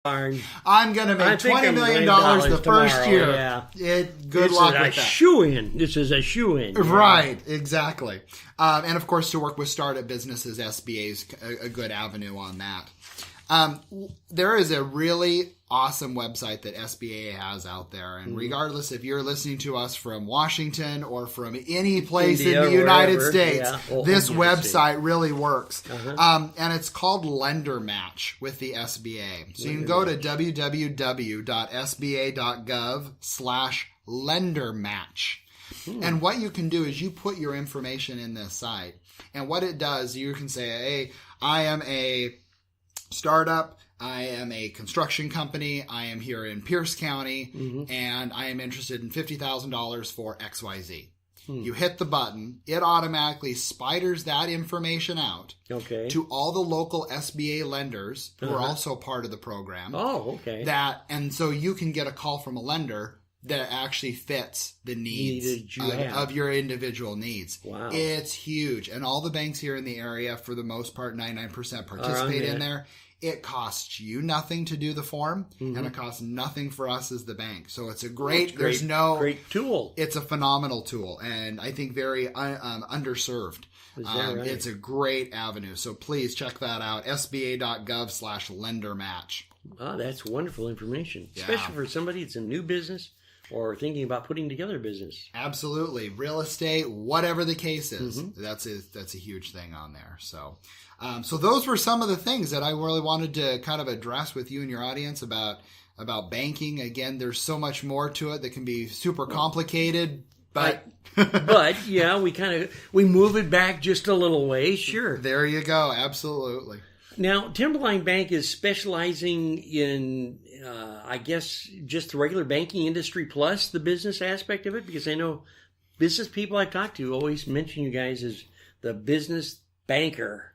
I'm going to make $20 million the first year. Yeah. Good luck with that. This is a shoo-in. Yeah. Right, exactly. And of course, to work with startup businesses, SBA is a good avenue on that. There is a really awesome website that SBA has out there. And regardless if you're listening to us from Washington or from any place in the United States, this website really works. And it's called Lender Match with the SBA. So you can go to www.sba.gov/lendermatch. And what you can do is you put your information in this site. And what it does, you can say, hey, I am a startup. I am a construction company. I am here in Pierce County, and I am interested in $50,000 for XYZ. You hit the button. It automatically spiders that information out to all the local SBA lenders who are also part of the program. And so you can get a call from a lender that actually fits the needs of your individual needs. Wow. It's huge. And all the banks here in the area, for the most part, 99% participate in there. It costs you nothing to do the form, and it costs nothing for us as the bank. So it's a great tool. It's a phenomenal tool, and I think very underserved. It's a great avenue. So please check that out. SBA.gov/lendermatch. Oh, that's wonderful information, especially for somebody that's a new business or thinking about putting together a business. Absolutely. Real estate, whatever the case is, that's a huge thing on there. So those were some of the things that I really wanted to kind of address with you and your audience about banking. Again, there's so much more to it that can be super complicated, but yeah, we move it back just a little way. Sure. There you go. Absolutely. Now, Timberland Bank is specializing in, I guess, just the regular banking industry plus the business aspect of it, because I know business people I've talked to always mention you guys as the business banker.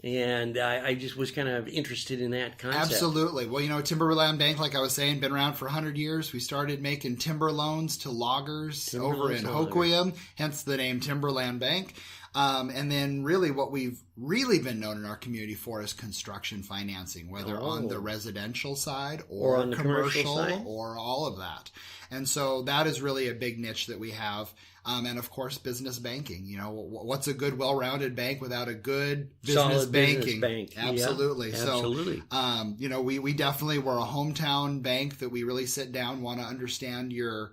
And I just was kind of interested in that concept. Absolutely. Well, Timberland Bank, like I was saying, been around for 100 years. We started making timber loans to loggers over in Hoquiam, hence the name Timberland Bank. And then really what we've really been known in our community for is construction financing, whether on the residential side or on the commercial side, or all of that. And so that is really a big niche that we have. And of course, business banking. What's a good, well-rounded bank without a good business banking? Absolutely. Yeah, absolutely. So, we definitely were a hometown bank that we really sit down, want to understand your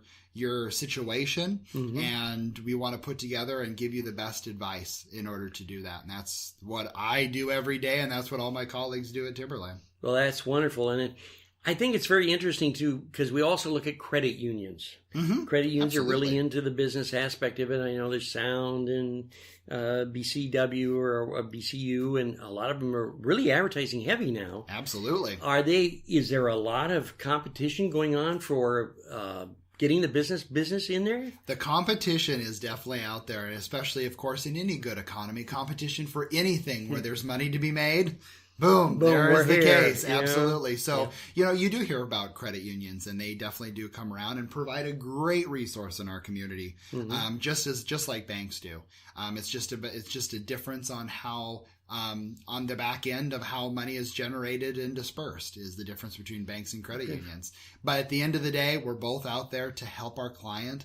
situation, and we want to put together and give you the best advice in order to do that. And that's what I do every day, and that's what all my colleagues do at Timberland. Well, that's wonderful. And I think it's very interesting, too, because we also look at credit unions. Credit unions are really into the business aspect of it. I know there's Sound and BCW or BCU, and a lot of them are really advertising heavy now. Absolutely. Is there a lot of competition going on for getting the business in there? The competition is definitely out there, and especially, of course, in any good economy, competition for anything where there's money to be made. Boom, there is the case. Absolutely. So, you do hear about credit unions, and they definitely do come around and provide a great resource in our community, just like banks do. It's just a difference on how on the back end of how money is generated and dispersed is the difference between banks and credit unions. But at the end of the day, we're both out there to help our client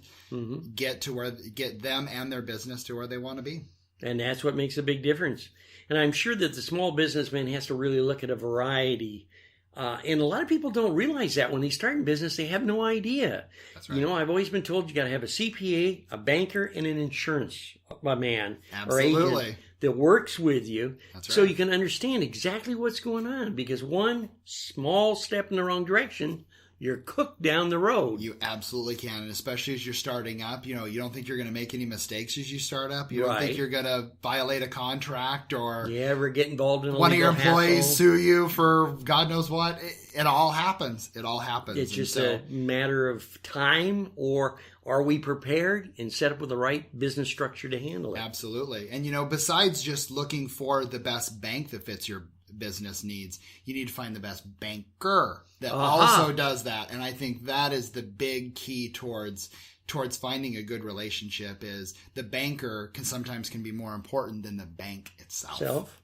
get them and their business to where they want to be. And that's what makes a big difference. And I'm sure that the small businessman has to really look at a variety. And a lot of people don't realize that when they start in business, they have no idea. That's right. I've always been told you got to have a CPA, a banker, and an insurance man or agent that works with you. That's right. So you can understand exactly what's going on. Because one small step in the wrong direction, you're cooked down the road. You absolutely can, and especially as you're starting up, you don't think you're going to make any mistakes as you start up. You don't think you're going to violate a contract or ever get involved in one of your employees sue you for God knows what. It all happens. It's just a matter of time, or are we prepared and set up with the right business structure to handle it? Absolutely. And besides just looking for the best bank that fits your business needs, you need to find the best banker that also does that. And I think that is the big key towards finding a good relationship. Is the banker can sometimes be more important than the bank itself.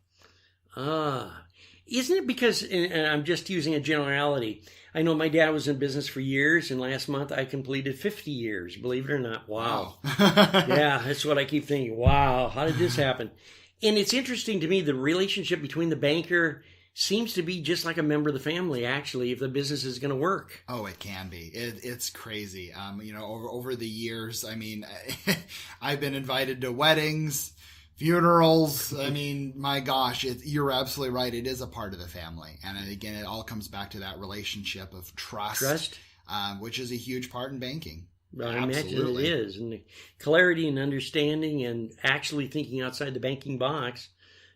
Isn't it because, and I'm just using a generality, I know my dad was in business for years, and last month I completed 50 years, believe it or not. Wow. Yeah, that's what I keep thinking. Wow, how did this happen? And it's interesting to me, the relationship between the banker seems to be just like a member of the family, actually, if the business is going to work. Oh, it can be. It's crazy. Over the years, I mean, I've been invited to weddings, funerals. I mean, my gosh, you're absolutely right. It is a part of the family. And again, it all comes back to that relationship of trust. Which is a huge part in banking. I imagine it is. And the clarity and understanding and actually thinking outside the banking box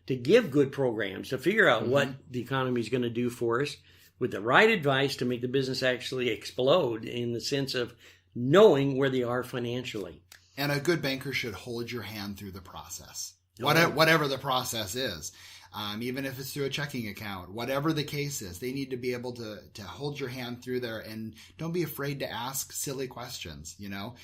to give good programs, to figure out what the economy is going to do for us with the right advice to make the business actually explode in the sense of knowing where they are financially. And a good banker should hold your hand through the process, whatever the process is. Even if it's through a checking account, whatever the case is, they need to be able to hold your hand through there, and don't be afraid to ask silly questions.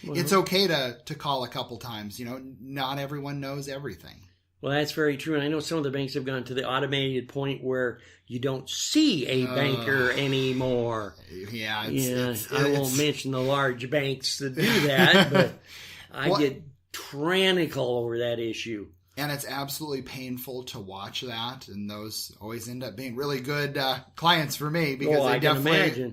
It's okay to call a couple times. Not everyone knows everything. Well, that's very true. And I know some of the banks have gone to the automated point where you don't see a banker anymore. Yeah. I won't mention the large banks that do that, but I get tyrannical over that issue. And it's absolutely painful to watch that, and those always end up being really good clients for me because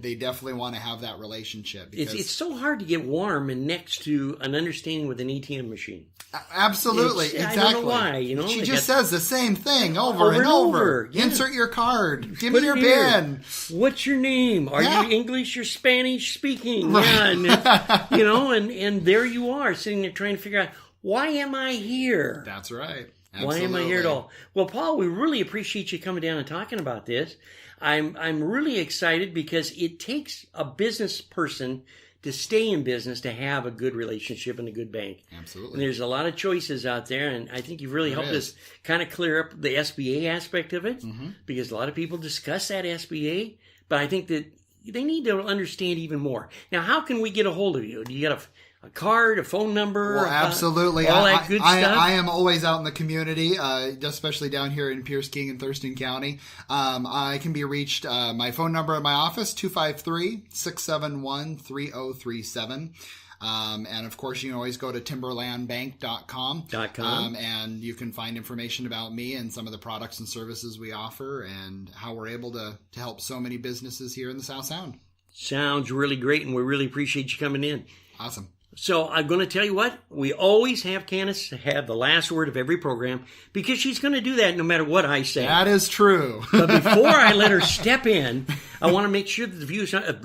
they definitely want to have that relationship. Because it's so hard to get warm and next to an understanding with an ATM machine. Absolutely, exactly. I don't know why. She just says the same thing over and over. Yeah. Insert your card. Give me your PIN. What's your name? Are you English or Spanish speaking? Right. Yeah, and there you are sitting there trying to figure out, why am I here? That's right. Absolutely. Why am I here at all? Well, Paul, we really appreciate you coming down and talking about this. I'm really excited because it takes a business person to stay in business to have a good relationship and a good bank. Absolutely. And there's a lot of choices out there, and I think you've really helped us kind of clear up the SBA aspect of it, because a lot of people discuss that SBA, but I think that they need to understand even more. Now, how can we get a hold of you? Do you got a card, a phone number? Well, absolutely. All that good stuff? I am always out in the community, especially down here in Pierce, King, and Thurston County. I can be reached, my phone number in my office, 253-671-3037. And of course, you can always go to timberlandbank.com. And you can find information about me and some of the products and services we offer and how we're able to help so many businesses here in the South Sound. Sounds really great, and we really appreciate you coming in. Awesome. So I'm going to tell you what, we always have Candice have the last word of every program because she's going to do that no matter what I say. That is true. But before I let her step in, I want to make sure that the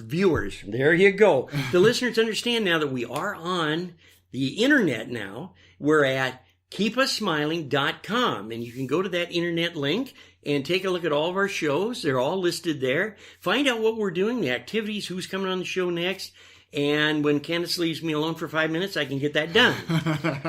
viewers, there you go, the listeners understand now that we are on the internet now. We're at keepussmiling.com, and you can go to that internet link and take a look at all of our shows. They're all listed there. Find out what we're doing, the activities, who's coming on the show next. And when Candice leaves me alone for 5 minutes, I can get that done.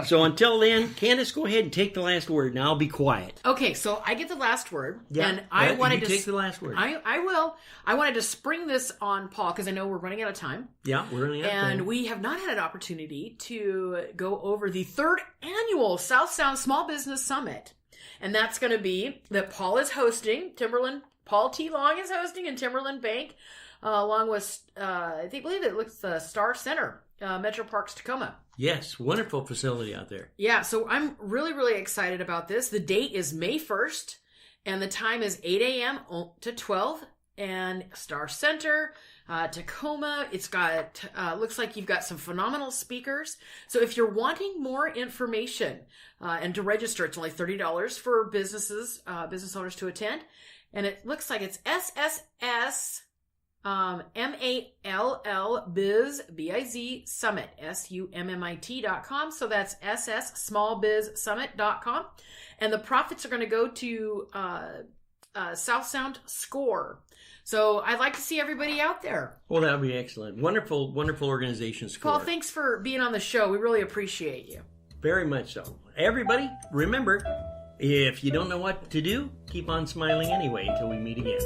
So until then, Candice, go ahead and take the last word, and I'll be quiet. Okay, so I get the last word. Yeah, and I wanted to take the last word. I will. I wanted to spring this on Paul because I know we're running out of time. Yeah, we're running out of time. And we have not had an opportunity to go over the 3rd annual South Sound Small Business Summit. And that's going to be that Paul is hosting, Paul T. Long is hosting in Timberland Bank. Along with, I believe it looks Star Center, Metro Parks, Tacoma. Yes, wonderful facility out there. Yeah, so I'm really, really excited about this. The date is May 1st, and the time is 8 a.m. to 12, and Star Center, Tacoma. It's got, looks like you've got some phenomenal speakers. So if you're wanting more information and to register, it's only $30 for business owners to attend. And it looks like it's SSS MALL Biz BIZ Summit SUMMIT.com. So that's SSSmallBizSummit.com. And the profits are going to go to South Sound SCORE. So I'd like to see everybody out there. Well, that would be excellent. Wonderful, wonderful organization, SCORE. Paul, thanks for being on the show. We really appreciate you. Very much so. Everybody, remember, if you don't know what to do, keep on smiling anyway until we meet again.